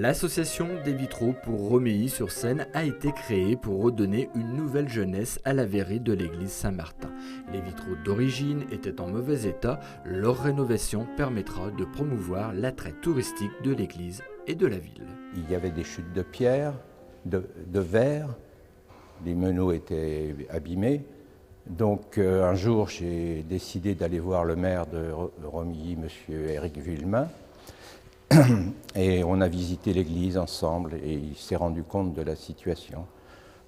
L'association des vitraux pour Romilly-sur-Seine a été créée pour redonner une nouvelle jeunesse à la verrerie de l'église Saint-Martin. Les vitraux d'origine étaient en mauvais état, leur rénovation permettra de promouvoir l'attrait touristique de l'église et de la ville. Il y avait des chutes de pierre, de verre, les meneaux étaient abîmés. Donc un jour, j'ai décidé d'aller voir le maire de Romilly, M. Éric Villemain, et on a visité l'église ensemble et il s'est rendu compte de la situation.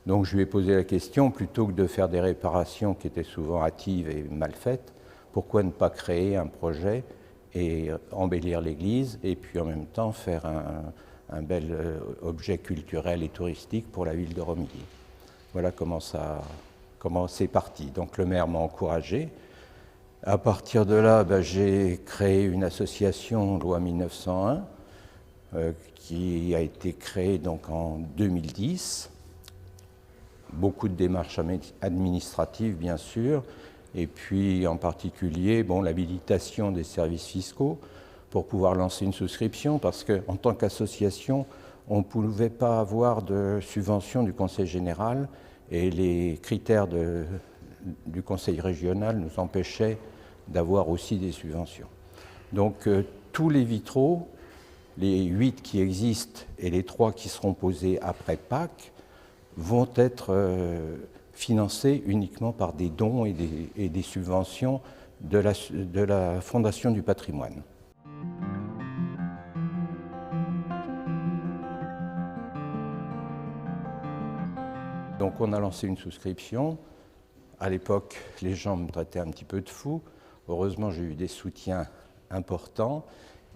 Donc je lui ai posé la question, plutôt que de faire des réparations qui étaient souvent hâtives et mal faites, pourquoi ne pas créer un projet et embellir l'église et puis en même temps faire un bel objet culturel et touristique pour la ville de Romilly. Voilà comment c'est parti. Donc le maire m'a encouragé. À partir de là, j'ai créé une association loi 1901 qui a été créée donc en 2010. Beaucoup de démarches administratives, bien sûr, et puis en particulier l'habilitation des services fiscaux pour pouvoir lancer une souscription, parce qu'en tant qu'association, on ne pouvait pas avoir de subvention du Conseil général et les critères du Conseil régional nous empêchaient d'avoir aussi des subventions. Donc tous les vitraux, les 8 qui existent et les 3 qui seront posés après Pâques, vont être financés uniquement par des dons et des subventions de la Fondation du patrimoine. Donc on a lancé une souscription. À l'époque, les gens me traitaient un petit peu de fou. Heureusement, j'ai eu des soutiens importants.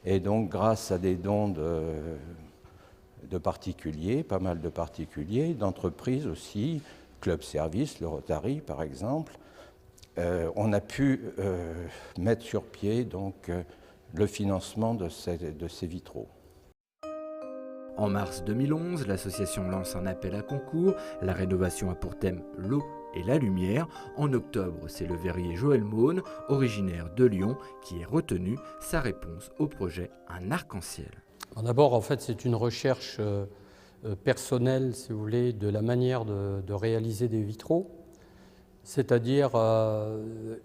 Et donc, grâce à des dons de particuliers, pas mal de particuliers, d'entreprises aussi, Club Service, le Rotary par exemple, on a pu mettre sur pied donc, le financement de ces vitraux. En mars 2011, l'association lance un appel à concours. La rénovation a pour thème l'eau et la lumière. En octobre, c'est le verrier Joël Maunes, originaire de Lyon, qui est retenu. Sa réponse au projet Un arc-en-ciel. D'abord, en fait, c'est une recherche personnelle, si vous voulez, de la manière de réaliser des vitraux, c'est-à-dire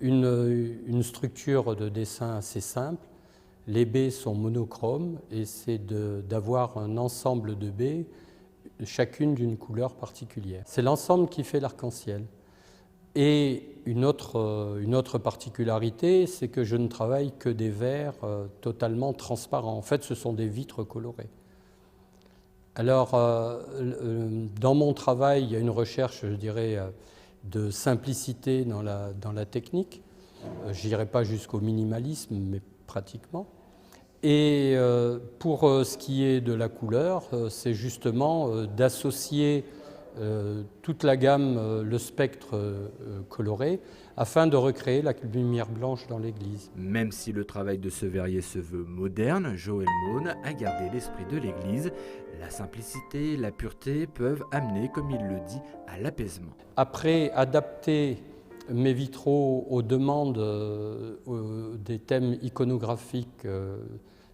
une structure de dessin assez simple. Les baies sont monochromes et c'est d'avoir un ensemble de baies, chacune d'une couleur particulière. C'est l'ensemble qui fait l'arc-en-ciel. Et une autre particularité, c'est que je ne travaille que des verres totalement transparents. En fait, ce sont des vitres colorées. Alors, dans mon travail, il y a une recherche, je dirais, de simplicité dans la technique. Je n'irai pas jusqu'au minimalisme, mais pratiquement. Et pour ce qui est de la couleur, c'est justement d'associer toute la gamme, le spectre coloré, afin de recréer la lumière blanche dans l'église. Même si le travail de ce verrier se veut moderne, Joël Maunes a gardé l'esprit de l'église. La simplicité, la pureté peuvent amener, comme il le dit, à l'apaisement. Après, adapter mes vitraux aux demandes des thèmes iconographiques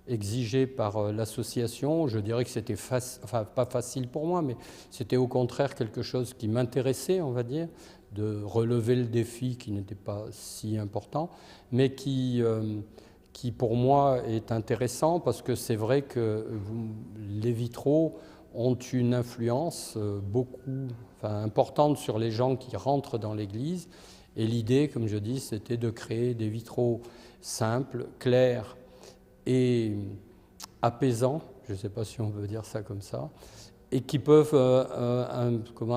exigés par l'association, je dirais que c'était pas facile pour moi, mais c'était au contraire quelque chose qui m'intéressait, on va dire, de relever le défi qui n'était pas si important, mais qui pour moi est intéressant parce que c'est vrai que les vitraux ont une influence importante sur les gens qui rentrent dans l'église. Et l'idée, comme je dis, c'était de créer des vitraux simples, clairs et apaisants, je ne sais pas si on veut dire ça comme ça, et qui peuvent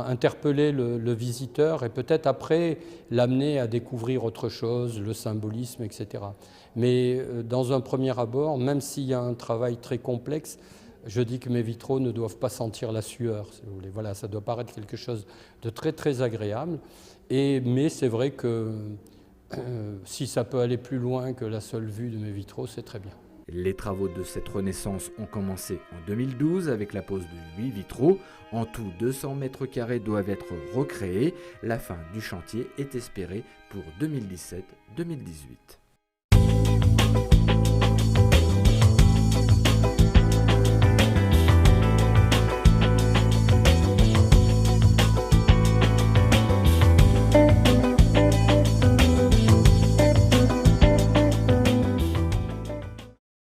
interpeller le visiteur et peut-être après l'amener à découvrir autre chose, le symbolisme, etc. Mais dans un premier abord, même s'il y a un travail très complexe, je dis que mes vitraux ne doivent pas sentir la sueur, si vous voulez. Voilà, ça doit paraître quelque chose de très très agréable. Mais c'est vrai que si ça peut aller plus loin que la seule vue de mes vitraux, c'est très bien. Les travaux de cette renaissance ont commencé en 2012 avec la pose de 8 vitraux. En tout, 200 mètres carrés doivent être recréés. La fin du chantier est espérée pour 2017-2018.